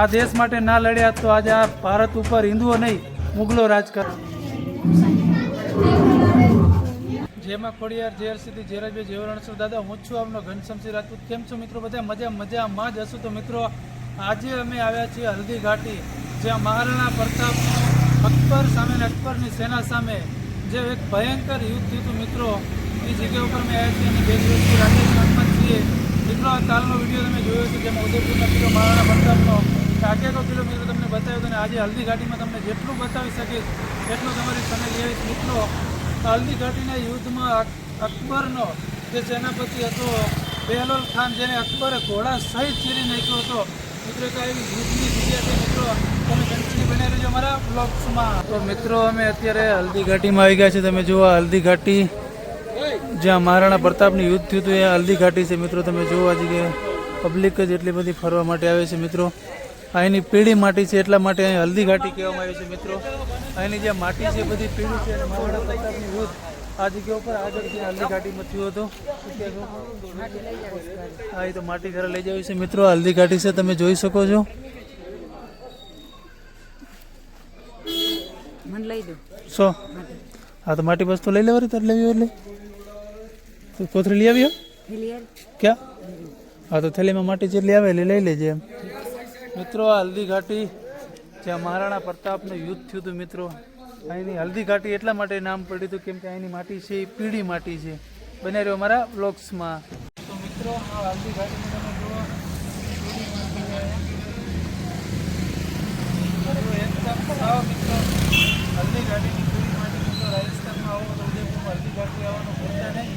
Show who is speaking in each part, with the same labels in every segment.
Speaker 1: આ દેશ માટે ના લડ્યા તો આજે આ ભારત ઉપર હિન્દુઓ નહીં મુગલો રાજ કરે. જેમાં ખોડિયાર જેરસીથી જેરાજભાઈ જેવરણસર દાદા, હું છું આપનો ઘનશ્યામસિંહ રાજપૂત. કેમ છો મિત્રો? બધા મજામાં જ હશું. તો મિત્રો આજે અમે આવ્યા છીએ હલ્દી ઘાટી, જ્યાં મહારાણા પ્રતાપ અકબર સામે અકબરની સેના સામે જે એક ભયંકર યુદ્ધ થયું હતું મિત્રો, એ જગ્યા ઉપર મેં આવ્યા છીએ. અને બે દિવસથી રાજેશ હનુમાન છીએ મિત્રો. આ કાલનો વિડીયો તમે જોયો છે, જેમાં ઉદયપુરના કિલ્લો મહારાણા પ્રતાપનો આખેકો કિલ્લો મિત્રો તમને બતાવ્યો હતો. અને આજે હલ્દી ઘાટીમાં તમને જેટલું બતાવી શકીશ એટલું તમારી સામે લઈ આવીશ મિત્રો. હલ્દી ઘાટીના યુદ્ધમાં અકબરનો જે સેનાપતિ હતો બેહલોલ ખાન, જેને અકબરે ઘોડા સહિત ચીરી નાખ્યો હતો મિત્રો. એક એવી યુદ્ધની જગ્યા છે મિત્રો, તમે કન્ટિન્યુ બની રહેજો મારા બ્લોગ્સમાં. તો મિત્રો અમે અત્યારે હલ્દી ઘાટીમાં આવી ગયા છીએ. તમે જુઓ હલ્દી ઘાટી, જ્યાં મહારાણા પ્રતાપનું યુદ્ધ થયું હતું, એ હલ્દી ઘાટી છે મિત્રો. તમે જુઓ આજે કે પબ્લિક જ એટલી બધી ફરવા માટે આવે છે મિત્રો. અહીંની પીળી માટી છે, એટલા માટે અહીં હલ્દી ઘાટી કહેવામાં આવી છે મિત્રો. અહીંની જે માટી છે બધી પીળી છે. અને મહારાણા પ્રતાપનું યુદ્ધ આ જગ્યા ઉપર આગળ જે હલ્દી ઘાટીમાં થયું હતું. હા, એ તો માટી ઘરે લઈ જવી છે મિત્રો. હલ્દી ઘાટી છે, તમે જોઈ શકો છો. હા, તો માટી વસ્તુ લઈ લેવાની, તારે લેવી એટલે તો કોથળી લઈ આવ્યો ક્યાં? હા, તો થેલીમાં માટી જેટલી આવે એટલે લઈ લેજે એમ મિત્રો. આ હલ્દી ઘાટી જ્યાં મહારાણા પ્રતાપનું યુદ્ધ થયું હતું મિત્રો. અહીંની હલ્દી ઘાટી એટલા માટે નામ પડ્યું હતું કેમ કે અહીંની માટી છે એ પીળી માટી છે. બને રહ્યો મારા બ્લોગ્સમાં. તો મિત્રો આ હલ્દી ઘાટીમાં તમે જુઓ એકદમ સાવ મિત્રો હલ્દી ઘાટીની પીળી માટી મિત્રો. રાજસ્થાનમાં આવો તો ઉદયપુરમાં હલ્દી ઘાટી આવવાનું ભૂલતા નહીં.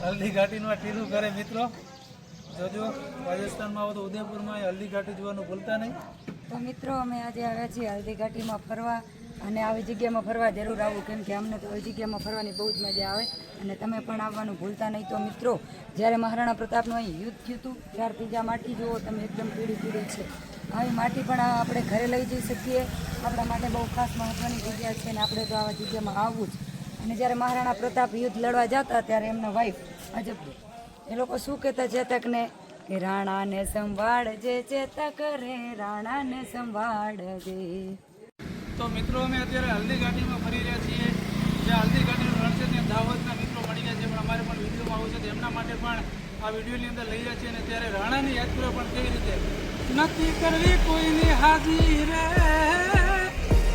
Speaker 1: હલ્દી ઘાટીનું ટીલું કરે મિત્રો. જોજો રાજસ્થાનમાં આવો તો ઉદયપુરમાં હલ્દી ઘાટી જોવાનું ભૂલતા નહીં.
Speaker 2: તો મિત્રો અમે આજે આવ્યા છીએ હલ્દી ઘાટીમાં ફરવા, અને આવી જગ્યામાં ફરવા જરૂર આવવું, કેમ કે અમને તો એ જગ્યામાં ફરવાની બહુ જ મજા આવે. અને તમે પણ આવવાનું ભૂલતા નહીં. તો મિત્રો જ્યારે મહારાણા પ્રતાપનું અહીં યુદ્ધ થયું હતું ત્યારથી જ આ માટી જુઓ તમે, એકદમ પીળી પીળી છે. આવી માટી પણ આપણે ઘરે લઈ જઈ શકીએ. આપણા માટે બહુ ખાસ મહત્ત્વની જગ્યા છે, અને આપણે તો આવા જગ્યામાં આવવું જ. અને જ્યારે મહારાણા પ્રતાપ યુદ્ધ લડવા જતા ત્યારે એમના વાઈફ અજબ એ લોકો શું કહેતા ચેતકને કે રાણાને સંભાળજે ચેતક રે, રાણાને સંભાળજે.
Speaker 1: તો મિત્રો અમે અત્યારે હલ્દી ઘાટીમાં ફરી રહ્યા છીએ. જ્યાં હલ્દી ઘાટીનું રણ છે ત્યાં દાહોદના મિત્રો મળી ગયા છે, પણ અમારે પણ વિડીયોમાં આવું છે તો એમના માટે પણ આ વિડીયોની અંદર લઈ રહ્યા છીએ. અને ત્યારે રાણાની યાદ કરો પણ કેવી રીતે નથી કરવી કોઈની હાજી રે,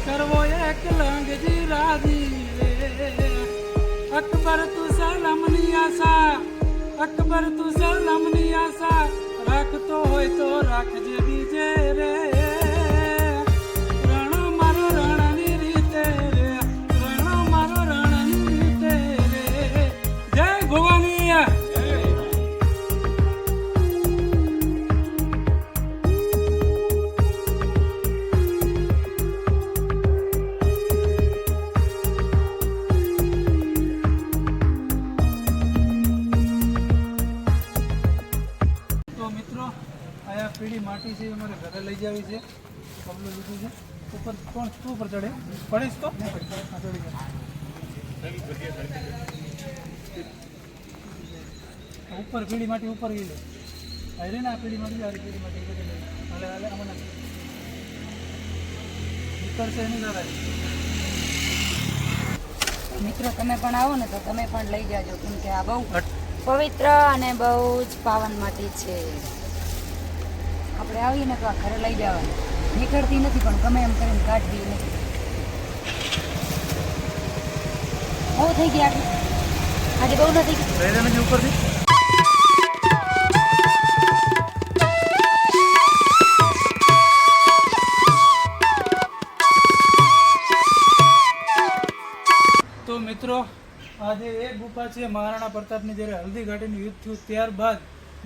Speaker 1: કરવો એક લંગજી રાજી રે. અકબર તું સલામની આશા, અકબર તું સલામની આશા, રાખતો હોય તો રાખજે બીજે રે. રણો મારો રણની રીતે રે, રણો મારો રણની રીતે રે. જય ભવાની. પીળી માટી છે અમારે ઘરે લઈ જવી છે. પગલું લીધું છે. ઉપર કોણ શું ઉપર ચડે? પડીશ તો ચડી ગયા ઉપર. પીળી માટી ઉપર ગઈ લે અરે ને આ પીળી માટી આ પીળી માટી હાલે હાલે અમને નીકળશે નહીં દાદા.
Speaker 2: મિત્રો તમે પણ આવો ને તો તમે પણ લઈ જાજો, કેમ કે આ બહુ પવિત્ર અને બહુ જ પાવન માટી છે. આપણે આવીએ ને તો આ ઘરે લઈ જવાની નીકળતી નથી, પણ ગમે એમ કરીને કાઢવી નથી. બહુ થઈ ગઈ આજે બહુ નથી
Speaker 1: ઉપરથી. તો મિત્રો આજે એક ગુફા છે મહારાણા પ્રતાપની. જ્યારે હલ્દી ઘાટીનું યુદ્ધ થયું ત્યારબાદ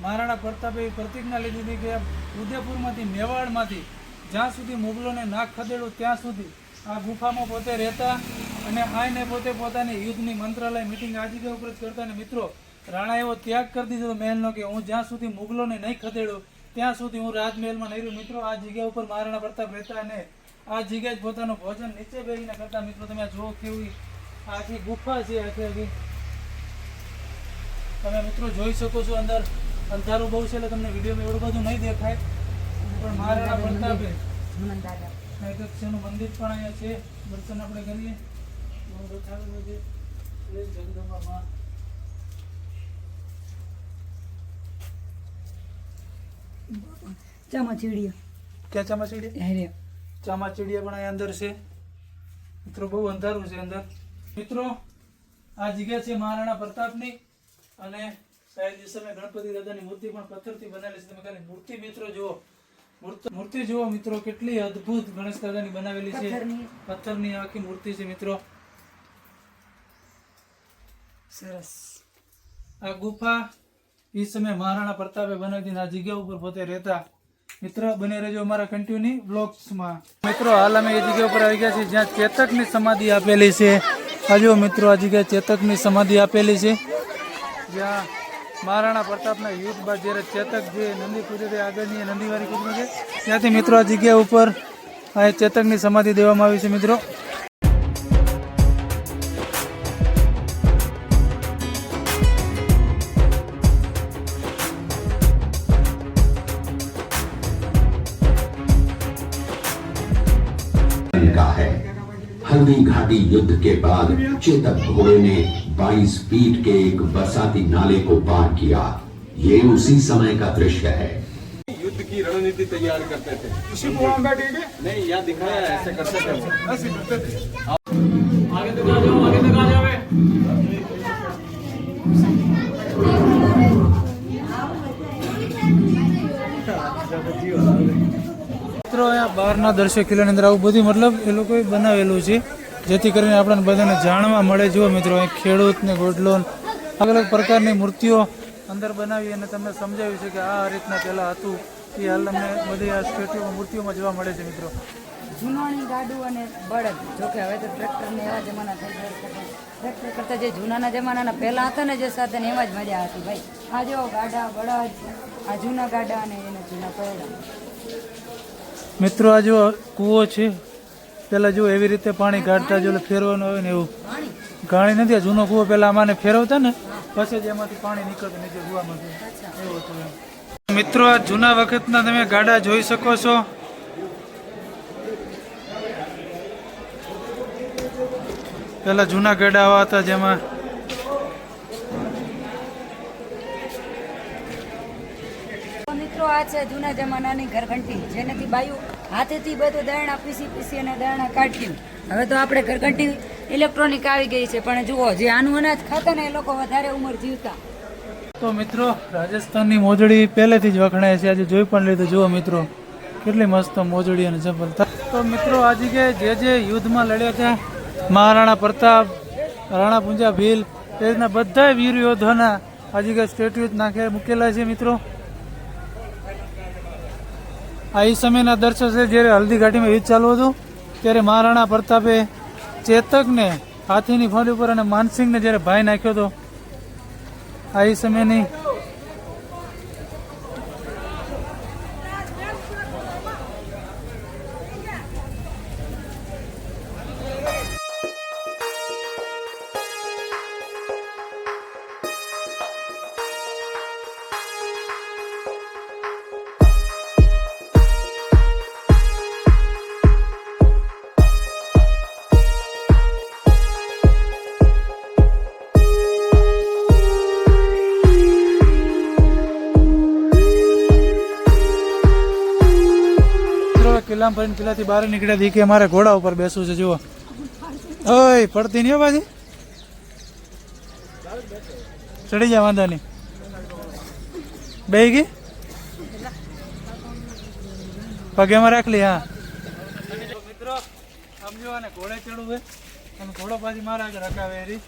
Speaker 1: મહારાણા પ્રતાપે એવી પ્રતિજ્ઞા લીધી હતી કે ઉદયપુરમાંથી મેવાડમાંથી જ્યાં સુધી મુગલોને નાક ખદેડું ત્યાં સુધી આ ગુફામાં પોતે રહેતા. અને આઈને પોતે પોતાની યુદ્ધની મંત્રાલય મિટિંગ આ જગ્યા ઉપર જ કરતા. અને મિત્રો રાણા એવો ત્યાગ કરી દીધો મહેલનો કે હું જ્યાં સુધી મુગલોને નહીં ખદેડું ત્યાં સુધી હું રાજમહેલમાં નહીં રહું. મિત્રો આ જગ્યા ઉપર મહારાણા પ્રતાપ રહેતા અને આ જગ્યાએ જ પોતાનું ભોજન નીચે બેસીને કરતા. મિત્રો તમે આ જુઓ કેવી આખી ગુફા છે, આખી તમે મિત્રો જોઈ શકો છો અંદર અંધારું બહુ છે એટલે તમને વિડીયોમાં એવડું બધું નહીં દેખાય, પણ મહારાણા પ્રતાપે
Speaker 2: હનુમાન દાદા
Speaker 1: નું મંદિર પણ અહીંયા છે. દર્શન આપણે કરીએ. બહુ બતાવેલું છે. જય જગદંબા માં.
Speaker 2: ચામાચીડિયા
Speaker 1: ક્યાં ચામાચીડિયા?
Speaker 2: હેરે
Speaker 1: ચામાચીડિયા પણ અહીંયા અંદર છે. મિત્રો બહુ અંધારું છે અંદર. મિત્રો આ જગ્યા છે મહારાણા પ્રતાપની, અને સાહેબ સમય ગણપતિ દાદાની મૂર્તિ પણ પથ્થરથી બનાવેલી છે. તમે ખાલી મૂર્તિ મિત્રો જુઓ, મૂર્તિ જુઓ મિત્રો, કેટલી અદ્ભુત ગણેશ દાદાની બનાવેલી છે. પથ્થરની આખી મૂર્તિ છે મિત્રો.
Speaker 2: સરસ.
Speaker 1: આ ગુફા એ સમય મહારાણા પ્રતાપે બનાવી આ જગ્યા ઉપર પોતે રહેતા. મિત્રો બને રહેજો અમારા કન્ટિન્યુ વ્લોગ્સમાં. મિત્રો હાલ અમે એ જગ્યા ઉપર આવી ગયા છીએ જ્યાં ચેતકની સમાધિ આપેલી છે. આ જો મિત્રો આ જગ્યાએ ચેતકની સમાધિ આપેલી છે, જ્યાં મહારાણા પ્રતાપના યુદ્ધ બાદ જ્યારે ચેતક જે નંદી કુદરતે આગળની નંદીવારી કુદરત છે ત્યાંથી મિત્રો આ જગ્યા ઉપર આ ચેતકની સમાધિ દેવામાં આવી છે. મિત્રો
Speaker 3: का है। हल्दी घाटी युद्ध के बाद चेतक घोड़े ने 22 फीट के एक बरसाती नाले को पार किया। ये उसी समय का दृश्य है।
Speaker 4: युद्ध की रणनीति तैयार करते थे। नहीं, यहाँ दिखाया है, ऐसे करते थे।
Speaker 1: आगे तक आ जाओ, आगे तक आ जाओ। મિત્રો અહીંયા બહારના દર્શક કિલ્લાની અંદર આવું બધું મતલબ એ લોકોએ બનાવેલું છે, જેથી કરીને આપણને બધાને જાણવા મળે. જુઓ મિત્રો, અહીં ખેડૂત ને ગોડલો અલગ અલગ પ્રકારની મૂર્તિઓ અંદર બનાવી અને તમને સમજાવ્યું છે કે આ રીતના પહેલાં હતું. એ હાલ તમને બધી આ સ્ટેચ્યુમાં મૂર્તિઓમાં જોવા મળે છે. મિત્રો
Speaker 2: જૂનાની ગાડું અને બળદ, જોકે હવે તો ટ્રેક્ટરને એવા જમાના થઈ ગયા છે, પણ ટ્રેક્ટર કરતાં જે જૂનાના જમાનાના પહેલાં હતા ને જે સાધન, એમાં જ મજા હતી ભાઈ. આ જો ગાડા બળદ, આ જૂના ગાડા અને એના જૂના પૈડા.
Speaker 1: મિત્રો આ જો કૂવો છે, પેલા જો એવી રીતે પાણી કાઢતા, જો ફેરવાનું આવે ને એવું ગાણી નથી. આ જૂનો કૂવો પેલા આમાંને ફેરવતા ને પછી જ એમાંથી પાણી નીકળતું નીચે કૂવામાં એવું હતું. મિત્રો આ જૂના વખતના તમે ગાડા જોઈ શકો છો. પેલા જૂના ગાડા આવા હતા જેમાં
Speaker 2: મિત્રો આ છે જૂના જમાનાની ઘરઘંટી, જેનાથી બાયું હાથેથી બધું દરણા પીસી અને દરણા કાઢ્યું. હવે તો આપણે ઘરઘંટી ઇલેક્ટ્રોનિક આવી ગઈ છે, પણ જુઓ જે આનું અનાજ ખાતા ને એ લોકો વધારે ઉંમર જીવતા.
Speaker 1: તો મિત્રો રાજસ્થાનની મોજડી પહેલેથી જ વખણાય છે. આજે જોઈ પણ લીધું. જુઓ મિત્રો કેટલી મસ્ત મોજડી અને ચંપલ. તો મિત્રો આ જગ્યાએ જે યુદ્ધમાં લડ્યા હતા મહારાણા પ્રતાપ, રાણા પૂંજા ભીલ, એ રીતના બધા વીર યોદ્ધાના આ જગ્યાએ સ્ટેચ્યુ મૂકેલા છે. મિત્રો આ એ સમયના દર્શક છે જ્યારે હલ્દી ઘાટીમાં યુદ્ધ ચાલુ હતું ત્યારે મહારાણા પ્રતાપે ચેતકને હાથીની ફોડી ઉપર અને માનસિંહને જ્યારે ભાઈ નાખ્યો હતો. આ એ સમયની કિલ્લા ફરીને કિલ્લાથી બહાર નીકળ્યા હતી કે અમારે ઘોડા ઉપર બેસવું છે. જુઓ ઓય પડતી નહીં પાછી, ચડી જાય વાંધો નહીં. બે ગઈ પગેમાં રાખ લી. હા મિત્રો સમજો અને ઘોડે ચડવું હોય અને ઘોડો પાછી મારા આગળ રખાવે એ રીત.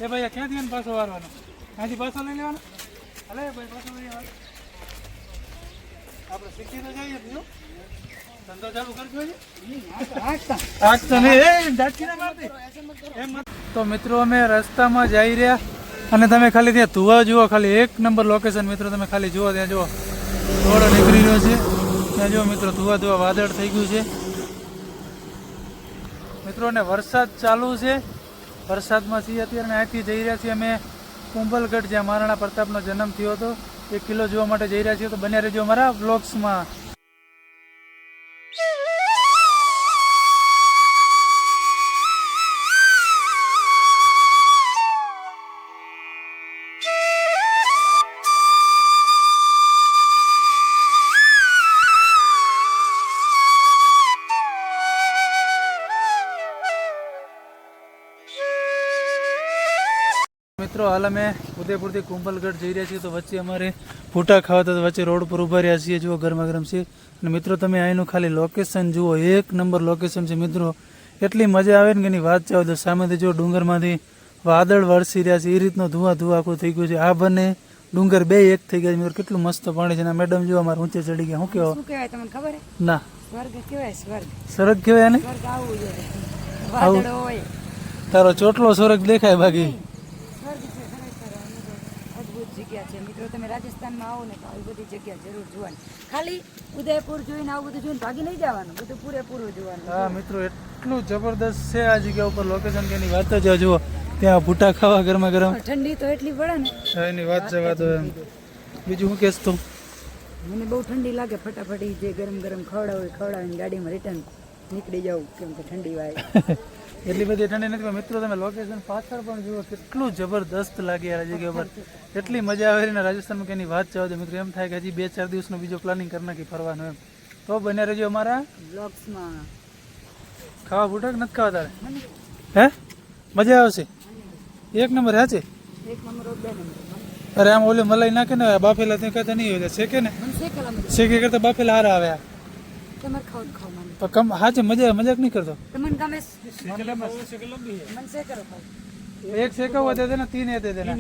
Speaker 1: એ ભાઈ ક્યાંથી એને પાછો વારવાનો, ક્યાંથી પાછો લઈ લેવાનો. હલે ભાઈ પાછો લઈ લેવાનો. આપણે શીખી તો જઈએ બીજું ધંધો ચાલુ કરજો. તો મિત્રો અમે રસ્તામાં જઈ રહ્યા અને તમે ખાલી ત્યાં ધુવા જુઓ. ખાલી એક નંબર લોકેશન મિત્રો, તમે ખાલી જુઓ. ત્યાં જુઓ રોડ નીકળી રહ્યો છે, ત્યાં જુઓ મિત્રો ધુવા વાદળ થઈ ગયું છે મિત્રો. ને વરસાદ ચાલુ છે, વરસાદમાં છીએ અત્યારે. અહીંથી જઈ રહ્યા છીએ અમે કુંભલગઢ જ્યાં મહારાણા પ્રતાપનો જન્મ થયો હતો એ કિલ્લો જોવા માટે જઈ રહ્યા છીએ. તો બન્યા રહેજો અમારા વ્લોગ્સમાં. મિત્રો હાલ અમે ઉદયપુરથી કુંભલગઢ જઈ રહ્યા છીએ. તો વચ્ચે અમારે ફૂટા ખાવા તો વચ્ચે રોડ પર ઊભા રહ્યા છીએ. જુઓ ગરમા ગરમ છે. અને મિત્રો તમે અહીંનું ખાલી લોકેશન જુઓ, એક નંબર લોકેશન છે મિત્રો. એટલી મજા આવે ને કે એની વાત ચાલો. તો સામેથી જો ડુંગરમાંથી વાદળ વરસી રહ્યા છે, એ રીતનો ધુઆ આખું થઈ ગયું છે. આ બંને ડુંગર બે એક થઈ ગયા છે મિત્રો. કેટલું મસ્ત પાણી છે. અને મેડમ જો અમારે ઊંચે ચડી ગયા. શું કહેવાય?
Speaker 2: શું કહેવાય તમને ખબર હે?
Speaker 1: ના,
Speaker 2: સ્વર્ગ કહેવાય.
Speaker 1: સ્વર્ગ કહેવાય ને.
Speaker 2: સ્વર્ગ આવું જોઈએ, વાદળો હોય.
Speaker 1: તારો ચોટલો સ્વર્ગ દેખાય બાકી.
Speaker 2: સ્વર્ગ છે ખરેખર. અદ્ભુત જગ્યા છે મિત્રો. તમે રાજસ્થાનમાં આવો ને તો આવી બધી જગ્યા જરૂર જોવાની. ખાલી ઉદયપુર જોઈને આવું બધું જોઈને ભાગી નહીં જવાનું, બધું પૂરેપૂરું જોવાનું.
Speaker 1: હા મિત્રો, એટલું જબરદસ્ત છે આ જગ્યા ઉપર લોકેશન કે એની વાત જ જુઓ. ત્યાં ભૂટા ખાવા ગરમા ગરમ,
Speaker 2: ઠંડી તો એટલી પડે ને
Speaker 1: એની વાત જવા દો. એમ બીજું શું કહેશ તું?
Speaker 2: મને બહુ ઠંડી લાગે. ફટાફટ ઈ જે ગરમ ગરમ ખવડાવીને ગાડીમાં રિટર્ન નીકળી જાઉં, કેમ કે ઠંડી વાય.
Speaker 1: એટલી બધી ઠંડી નથી. પણ મિત્રો તમે લોકેશન પાછળ પણ જુઓ, કેટલું જબરદસ્ત લાગે આ જગ્યા પર. એટલી મજા આવે ને રાજસ્થાનમાં કે એની વાત જવા દો મિત્રો. એમ થાય કે હજી 2-4 દિવસનો બીજો પ્લાનિંગ કરી નાખી ફરવાનું એમ. તો બન્યા રહેજો અમારા
Speaker 2: બ્લોગ્સમાં.
Speaker 1: ખાવા ફૂટા કે નથી ખાવા તારે? હે, મજા આવશે. એક નંબર હે છે.
Speaker 2: એક નંબર 2 નંબર.
Speaker 1: અરે આમ ઓલે મલાઈ નાખે ને બાફેલા ત્યાં કરતા નહીં હોય, શેકે ને
Speaker 2: મને શેકેલા મજા.
Speaker 1: શેકે કરતા બાફેલા હારા આવે.
Speaker 2: તમારે ખાવ મને.
Speaker 1: પણ કમ હાચે મજાક નહીં કરતો.
Speaker 2: તમને ગમે? મને શેકેલો ખાવ.
Speaker 1: एक सेका हुआ दे देना, 3 ये दे देना.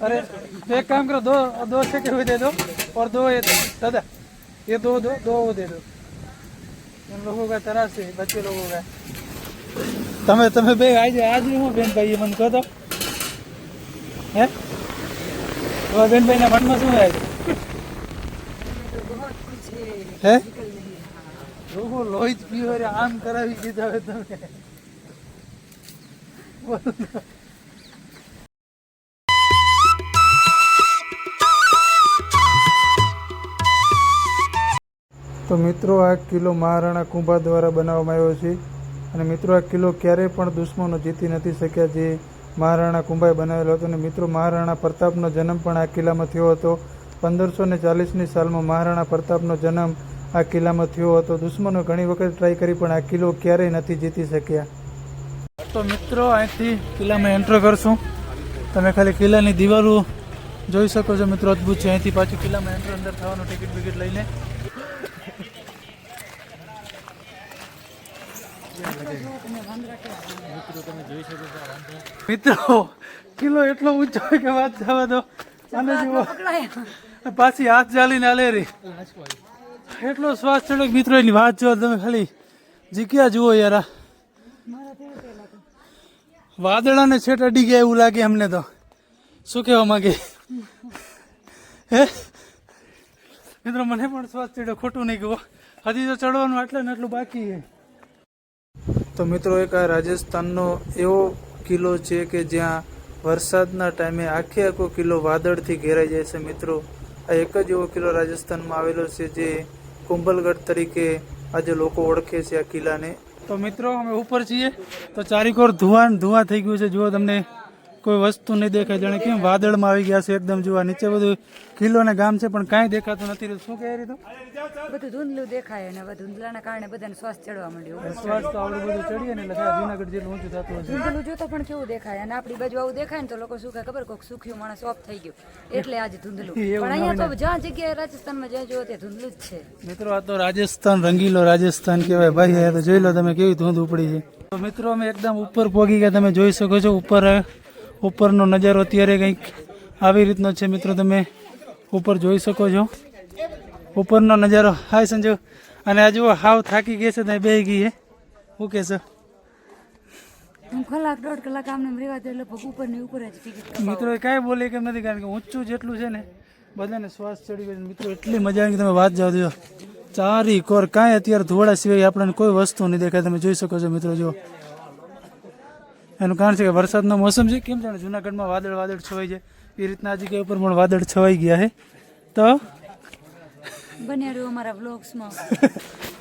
Speaker 1: अरे एक काम करो, दो सेके हुए दे दो और 2 ये दादा, ये दो वो दे दो. इन लोगों का तरह से बच्चे लोगों का તમે બે आज હું બેન ભાઈ મને કહો તો હે બેન ભાઈ ના મનમાં શું થાય હે? લોકો લોહી જ પીવે રે, આમ કરાવી દીધા હવે તમે. તો મિત્રો આ કિલ્લો મહારાણા કુંભા દ્વારા બનાવવામાં આવ્યો છે. અને મિત્રો આ કિલ્લો ક્યારેય પણ દુશ્મનો જીતી નથી શક્યા, જે મહારાણા કુંભાએ બનાવેલો હતો. અને મિત્રો મહારાણા પ્રતાપનો જન્મ પણ આ કિલ્લામાં થયો હતો. 1540ની સાલમાં મહારાણા પ્રતાપનો જન્મ આ કિલ્લામાં થયો હતો. દુશ્મનો ઘણી વખત ટ્રાય કરી પણ આ કિલ્લો ક્યારેય નથી જીતી શક્યા. તો મિત્રો અહીંથી કિલ્લામાં એન્ટર કરશું. તમે ખાલી કિલ્લાની દિવાલો જોઈ શકો છો મિત્રો, અદ્ભુત છે. અહીંથી પાછું કિલ્લામાં અંદર થવાનું ટિકિટ બિકિટ લઈને. મિત્રો કિલ્લો એટલો ઊંચો હોય કે વાત જવા દો. અને જુઓ પાછી હાથ ચાલીને આલે રે, એટલો શ્વાસ ચડ્યો મિત્રો. એની વાત જો તમે ખાલી જગ્યા જુઓ યાર. વાદળાને છેટ અડી ગયા એવું લાગે અમને. તો શું કહેવા માંગે હે મિત્રો? મને પણ શ્વાસ ચડ્યો, ખોટું નહીં કહો. હજી તો ચડવાનું આટલે ને એટલું બાકી છે. તો મિત્રો એક આ રાજસ્થાનનો એવો કિલ્લો છે કે જ્યાં વરસાદના ટાઈમે આખો કિલ્લો વાદળથી ઘેરાઈ જાય છે મિત્રો. આ એક જ એવો કિલ્લો રાજસ્થાનમાં આવેલો છે જે કુંભલગઢ તરીકે આજે લોકો ઓળખે છે આ કિલ્લાને. તો મિત્રો અમે ઉપર છીએ તો ચારેકોર ધુઆ થઈ ગયું છે. જુઓ તમને કોઈ વસ્તુ નહીં દેખાય, જાણે કેમ વાદળમાં આવી ગયા છે એકદમ. જોવા નીચે બધું કિલ્લો ને ગામ છે પણ કાંઈ દેખાતું નથી. શું કહે રીતો?
Speaker 2: બધું ધૂંધલું દેખાય અને હવે ધૂંધલાના કારણે બધાને શ્વાસ ચડવા માંડ્યો.
Speaker 1: શ્વાસ તો આવડું બધું ચડીએ ને એટલે જુનાગઢ જેટલું ઊંચું થતું હશે.
Speaker 2: ધૂંધલું જોતો પણ કેવું દેખાય. અને આપણી બાજુ આવું દેખાય ને તો લોકો શું કહે ખબર? કોઈક સુખ્યું માણસ ઓફ થઈ ગયું એટલે આજે ધૂંધલું. પણ અહીંયા તો જ્યાં જગ્યાએ રાજસ્થાનમાં જ્યાં જોવો ત્યાં ધૂંધલું જ છે
Speaker 1: મિત્રો. આ તો રાજસ્થાન, રંગીલો રાજસ્થાન કહેવાય ભાઈ. આ તો જોઈ લો તમે કેવી ધૂંધ ઉપડી છે. તો મિત્રો અમે એકદમ ઉપર પહોંચી ગયા. તમે જોઈ શકો છો ઉપરનો નજારો અત્યારે કંઈક આવી રીતનો છે મિત્રો. તમે ઉપર જોઈ શકો છો ઉપરનો નજારો. હાય સંજુ. અને આ જુઓ હાવ થાકી ગઈ છે, ત્યાં બેસી ગઈ છે. શું કહેશો?
Speaker 2: હું કલાક 1.5 કલાક આમને રેવા દે એટલે ઉપર ને ઉપર જ ટિકિટ.
Speaker 1: મિત્રો એ કાંઈ બોલે કેમ નથી, કારણ કે ઊંચું જેટલું છે ને બધાને શ્વાસ ચડી ગયો મિત્રો. એટલી મજા આવી કે તમે વાત જાવ દો. ચારી કોર કાંઈ અત્યારે ધોળા સિવાય આપણને કોઈ વસ્તુ નહીં દેખાય. તમે જોઈ શકો છો મિત્રો. જો એનું કારણ છે કે વરસાદનો મોસમ છે. કેમ જાણે જૂનાગઢમાં વાદળ છવાઈ જાય એ રીતના આ જગ્યા ઉપર પણ વાદળ છવાઈ ગયા છે. તો
Speaker 2: બન્યા રહ્યો અમારા વ્લોગ્સમાં.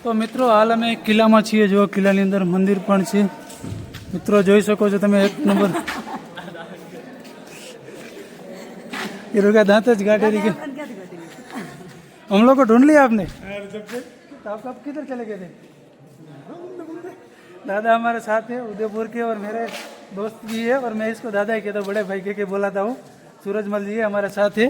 Speaker 1: તો મિત્રો હાલ અમે કિલ્લામાં છીએ. જો કિલ્લાની અંદર મંદિર પણ છે મિત્રો, જોઈ શકો છો તમે. એક નંબર ये रुका दांत ज गाड़े रही हम लोग को ढूंढ लिया आपने तो आप कब किधर चले गए थे? दादा हमारे साथ है उदयपुर के और मेरे दोस्त भी है और मैं इसको दादा ही कहता हूँ, बड़े भाई के बोलाता हूँ. सूरजमल जी हमारे साथ है.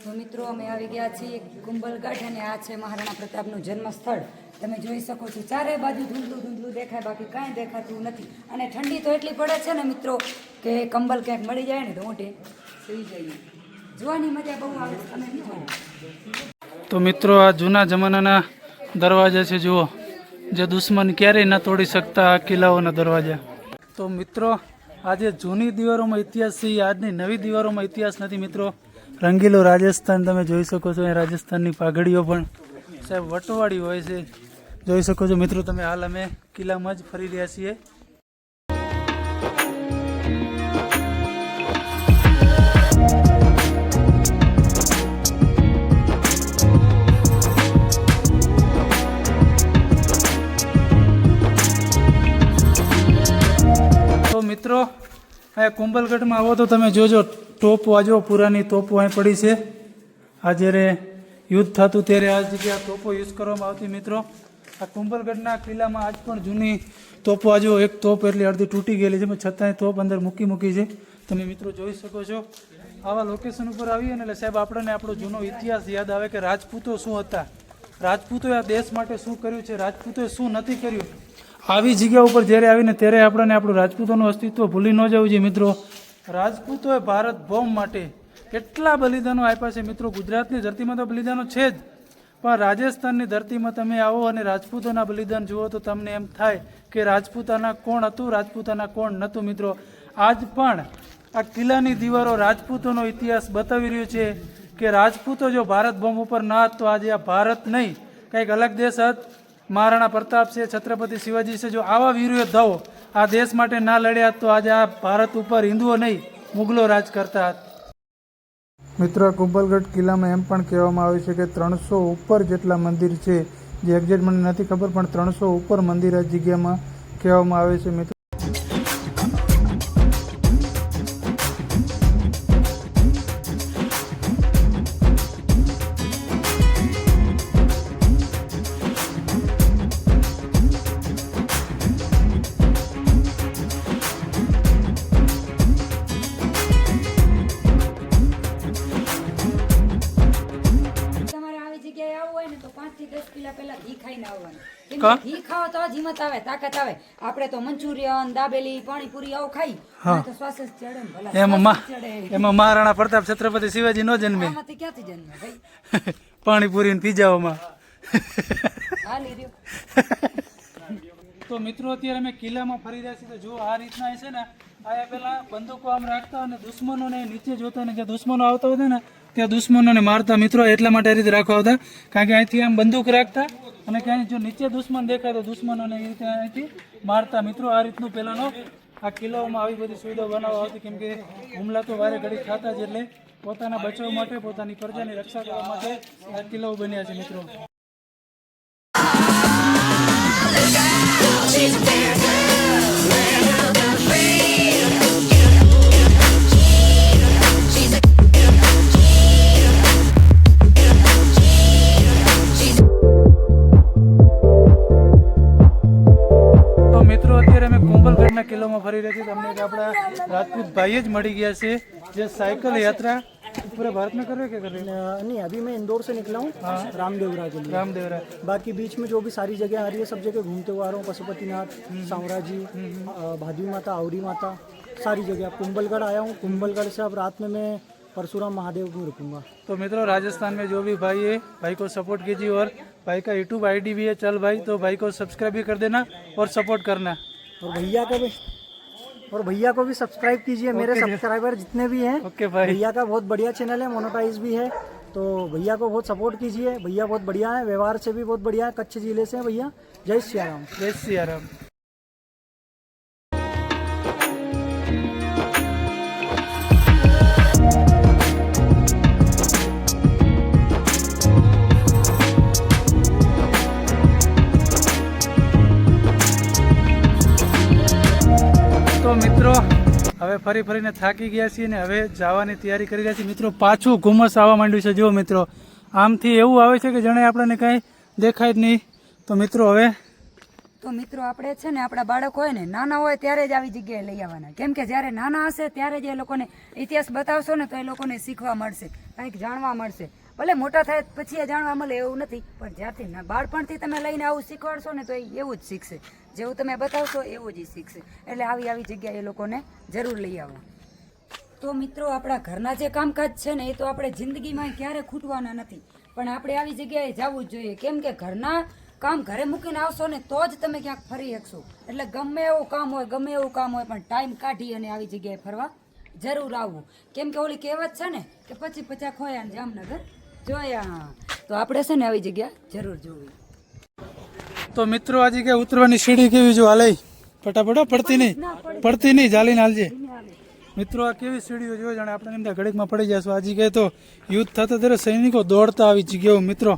Speaker 2: તો મિત્રો અમે આવી ગયા છીએ કુંભલગઢ અને આ છે મહારાણા પ્રતાપનું જન્મ સ્થળ. તમે જોઈ શકો છો ચારે બાજુ ધૂંધલું દેખાય, બાકી કાંઈ દેખાતું નથી. અને ઠંડી તો એટલી પડે છે ને મિત્રો કે કંબલ ક્યાંક મળી જાય ને તો મોઢે સુઈ જઈએ. જોવાની મજા બહુ આવે છે, તમે નહીં હોય.
Speaker 1: તો મિત્રો આ જૂના જમાનાના દરવાજા છે જુઓ, જે દુશ્મન ક્યારેય ન તોડી શકતા આ કિલ્લાઓના દરવાજા. તો મિત્રો આજે જૂની દિવારોમાં ઇતિહાસ છે, આજની નવી દિવારોમાં ઇતિહાસ નથી મિત્રો. રંગીલો રાજસ્થાન તમે જોઈ શકો છો. એ રાજસ્થાનની પાઘડીઓ પણ સાહેબ વટવાળી હોય છે, જોઈ શકો છો મિત્રો તમે. હાલ અમે કિલ્લામાં જ ફરી રહ્યા છીએ. તો મિત્રો અહીંયા કુંભલગઢમાં આવો તો તમે જોજો તોપો, આજો પુરાની તોપો અહીં પડી છે. આ જ્યારે યુદ્ધ થતું ત્યારે આ જગ્યા તોપો યુઝ કરવામાં આવતી મિત્રો. આ કુંભલગઢના કિલ્લામાં આજ પણ જૂની તોપો, આજો એક તોપ એટલી અડધી તૂટી ગયેલી છે, છતાંય તોપ અંદર મૂકી છે. તમે મિત્રો જોઈ શકો છો. આવા લોકેશન ઉપર આવીએ ને એટલે સાહેબ આપણને આપણો જૂનો ઇતિહાસ યાદ આવે કે રાજપૂતો શું હતા, રાજપૂતોએ આ દેશ માટે શું કર્યું છે, રાજપૂતોએ શું નથી કર્યું. આવી જગ્યા ઉપર જ્યારે આવીને ત્યારે આપણને આપણું રાજપૂતોનું અસ્તિત્વ ભૂલી ન જવું જોઈએ મિત્રો. રાજપૂતોએ ભારત ભૌમ માટે કેટલા બલિદાનો આપ્યા છે મિત્રો. ગુજરાતની ધરતીમાં તો બલિદાનો છે જ, પણ રાજસ્થાનની ધરતીમાં તમે આવો અને રાજપૂતોના બલિદાન જુઓ તો તમને એમ થાય કે રાજપૂતાના કોણ હતું, રાજપૂતાના કોણ નહોતું મિત્રો. આજ પણ આ કિલ્લાની દીવારો રાજપૂતોનો ઇતિહાસ બતાવી રહ્યો છે કે રાજપૂતો જો ભારત ભૌમ ઉપર ના હોત તો આજે આ ભારત નહીં કંઈક અલગ દેશ હોત. મહારાણા પ્રતાપ છે, છત્રપતિ શિવાજી છે, જો આવા વીર યોદ્ધાઓ આ દેશ માટે ના લડ્યા તો આજે આ ભારત ઉપર હિન્દુઓ નહીં મુગલો રાજ કરતા હતા. મિત્રો કુંભલગઢ કિલ્લામાં એમ પણ કહેવામાં આવે છે કે 300 ઉપર જેટલા મંદિર છે, જે એક્ઝેક્ટ મને નથી ખબર, પણ 300 ઉપર મંદિર આ જગ્યામાં કહેવામાં આવે છે મિત્રો.
Speaker 2: ઘી ખાઓ તો જ હિંમત આવે, તાકાત આવે. આપણે તો મંચુરિયન, દાબેલી, પાણીપુરી આવું ખાઈ તો શ્વાસ જ ચડે ને ભલા
Speaker 1: એમાં મહારાણા પ્રતાપ છત્રપતિ શિવાજી નો જન્મે.
Speaker 2: આમાંથી ક્યાંથી જન્મે ભાઈ?
Speaker 1: પાણીપુરી ને પીઝાઓમાં.
Speaker 2: હાલી રહ્યો.
Speaker 1: તો મિત્રો અત્યારે અમે કિલ્લામાં ફરી રહ્યા છીએ. તો જો આ રીતના છે ને, આયા પેલા બંદૂકો આમ રાખતા અને દુશ્મનોને નીચે જોતા ને, જે દુશ્મનો આવતા હતા ને ત્યાં દુશ્મનોને મારતા મિત્રો. એટલા માટે આ રીતે રાખવા આવતા, કારણ કે અહીંથી આમ બંદૂક રાખતા અને ક્યાંય જો નીચે દુશ્મન દેખાય તો દુશ્મનોને એ રીતે અહીંથી મારતા મિત્રો. આ રીતનું પહેલાંનો આ કિલ્લાઓમાં આવી બધી સુવિધા બનાવવા આવતી, કેમ કે હુમલા તો વારે ઘડી ખાતા જ, એટલે પોતાના બચાવ માટે, પોતાની પ્રજાની રક્ષા કરવા માટે આ કિલ્લાઓ બન્યા છે મિત્રો. કિલ્લોમાં ફરી રહી છે. તમને એક આપણા રાજपूत भाई જ મળી ગયા છે, જે साइकिल यात्रा पूरे भारत में कर रहे क्या कर रहे हैं?
Speaker 5: नहीं, अभी मैं इंदौर से निकला हूँ रामदेवरा के लिए।
Speaker 1: रामदेवरा,
Speaker 5: बाकी बीच में जो भी सारी जगह आ रही है सब जगह घूमते हुए आ रहा हूँ। पशुपतिनाथ, सांवराजी, भादवी माता, आवरी माता, सारी जगह। अब कुंभलगढ़ आया हूँ। कुंभलगढ़ से अब रात में मैं परशुराम महादेव में रुकूंगा।
Speaker 1: तो मित्रों, राजस्थान में जो भी भाई है, भाई को सपोर्ट कीजिए। और भाई का यूट्यूब आईडी भी है चल भाई, तो भाई को सब्सक्राइब भी कर देना और सपोर्ट करना।
Speaker 5: और भैया को भी सब्सक्राइब कीजिए। मेरे सब्सक्राइबर जितने भी हैं,
Speaker 1: ओके भाई।
Speaker 5: भैया का बहुत बढ़िया चैनल है, मोनेटाइज भी है, तो भैया को बहुत सपोर्ट कीजिए। भैया बहुत बढ़िया है, व्यवहार से भी बहुत बढ़िया है, कच्छ जिले से हैं भैया। जय सिया राम।
Speaker 1: जय सिया राम। ફરી ફરીને થાકી ગયા છીએ ને હવે જવાની તૈયારી કરી રહ્યા છીએ મિત્રો. પાછું ઘુમ્મસ આવવા માંડ્યું છે. જુઓ મિત્રો, આમથી એવું આવે છે કે જાણે આપણને કાંઈ દેખાય જ નહીં. તો મિત્રો હવે
Speaker 2: આપણે છે ને આપણા બાળકો હોય ને નાના હોય ત્યારે જ આવી જગ્યાએ લઈ આવવાના, કેમ કે જ્યારે નાના હશે ત્યારે જ એ લોકોને ઇતિહાસ બતાવશો ને તો એ લોકોને શીખવા મળશે, કંઈક જાણવા મળશે. ભલે મોટા થાય પછી એ જાણવા મળે એવું નથી, પણ જ્યારથી બાળપણથી તમે લઈને આવું શીખવાડશો ને તો એ એવું જ શીખશે. જેવું તમે બતાવશો એવું જ શીખશે. એટલે આવી જગ્યાએ એ લોકોને જરૂર લઈ આવો. તો મિત્રો, આપણા ઘરના જે કામકાજ છે ને એ તો આપણે જિંદગીમાં ક્યારે ખૂટવાના નથી, પણ આપણે આવી જગ્યાએ જવું જ જોઈએ. કેમ કે ઘરના કામ ઘરે મૂકીને આવશો ને તો જ તમે ક્યાંક ફરી શકશો. એટલે ગમે એવું કામ હોય પણ ટાઈમ કાઢી અને આવી જગ્યાએ ફરવા જરૂર આવવું. કેમ કે ઓલી કહેવત છે ને કે 50 ખોયા ને જામનગર જોયા. તો આપણે છે ને આવી જગ્યા જરૂર જોવી.
Speaker 1: તો મિત્રો, આ જગ્યાએ ઉતરવાની સીડી કેવી જો હાલે ફટાફટ, પડતી નહીં ચાલીને હાલજે. મિત્રો, આ કેવી સીડીઓ જોયો જાણે આપણે એમ ઘડીકમાં પડી જશું. આ જગ્યાએ તો યુદ્ધ થતા ત્યારે સૈનિકો દોડતા આવી જગ્યાઓ. મિત્રો,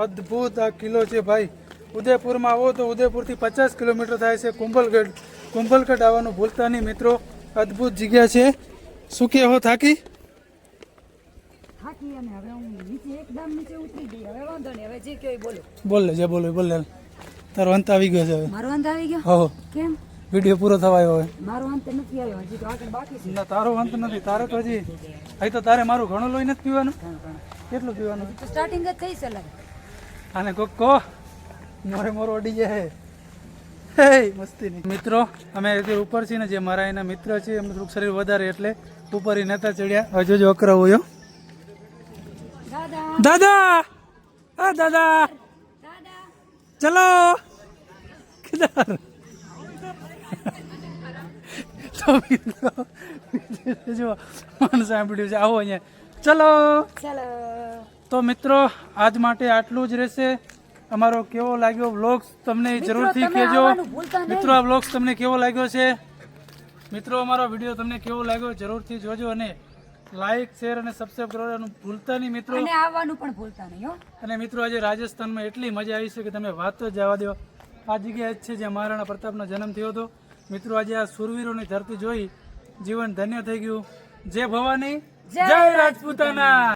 Speaker 1: અદ્ભુત આ કિલ્લો છે ભાઈ. ઉદયપુરમાં આવો તો ઉદયપુરથી 50 કિલોમીટર થાય છે કુંભલગઢ આવવાનું ભૂલતા નહીં મિત્રો. અદ્ભુત જગ્યા છે. શું કે હો થાકી
Speaker 2: અને હવે હું એકદમ નીચે ઉતરી ગઈ. હવે વાંધો નહીં, હવે જે કહેવાય બોલો.
Speaker 1: બોલ લે. તારો અંત આવી ગયો છે હવે.
Speaker 2: મારો અંત આવી ગયો?
Speaker 1: હો,
Speaker 2: કેમ?
Speaker 1: વિડીયો પૂરો થવા આવ્યો હવે.
Speaker 2: મારો અંત નથી આવ્યો, હજી તો આગળ બાકી છે.
Speaker 1: ના, તારો અંત નથી. તારે તો હજી અહીં તો તારે મારું ઘણું લોહી નથી પીવાનું. કેટલું પીવાનું?
Speaker 2: તો સ્ટાર્ટિંગ જ થઈ છે લાગે.
Speaker 1: આને કો મોરે અડી જાય. હે મસ્તી નહીં. મિત્રો, અમે જે ઉપર છીએ ને, જે મારા એના મિત્ર છે એમનું થોડુંક શરીર વધારે એટલે ઉપર એ નતા ચડ્યા. હવે જોજો અકરા હોય. દાદા ચલો કિધર. તો મિત્રો, જો મન સાંભળ્યું છે, આવો અહીંયા ચલો. તો મિત્રો, આજ માટે આટલું જ રહેશે. અમારો કેવો લાગ્યો વ્લોગ્સ તમને જરૂરથી કહેજો. મિત્રો, આ વ્લોગ્સ તમને કેવો લાગ્યો છે? મિત્રો, અમારો વિડીયો તમને કેવો લાગ્યો જરૂરથી જોજો અને લાઈક, શેર અને સબસ્ક્રાઇબ કરવાનું ભૂલતા નહીં મિત્રો.
Speaker 2: અને આવવાનું પણ ભૂલતા નહીં હો.
Speaker 1: અને મિત્રો, આજે રાજસ્થાનમાં એટલી મજા આવી છે કે તમે વાત જ જવા દો. આ જગ્યા જ છે જ્યાં મહારાણા પ્રતાપનો જન્મ થયો હતો. મિત્રો, આજે આ સુરવીરોની ધરતી જોઈ જીવન ધન્ય થઈ ગયું. જય ભવાની, જય રાજપૂતાના.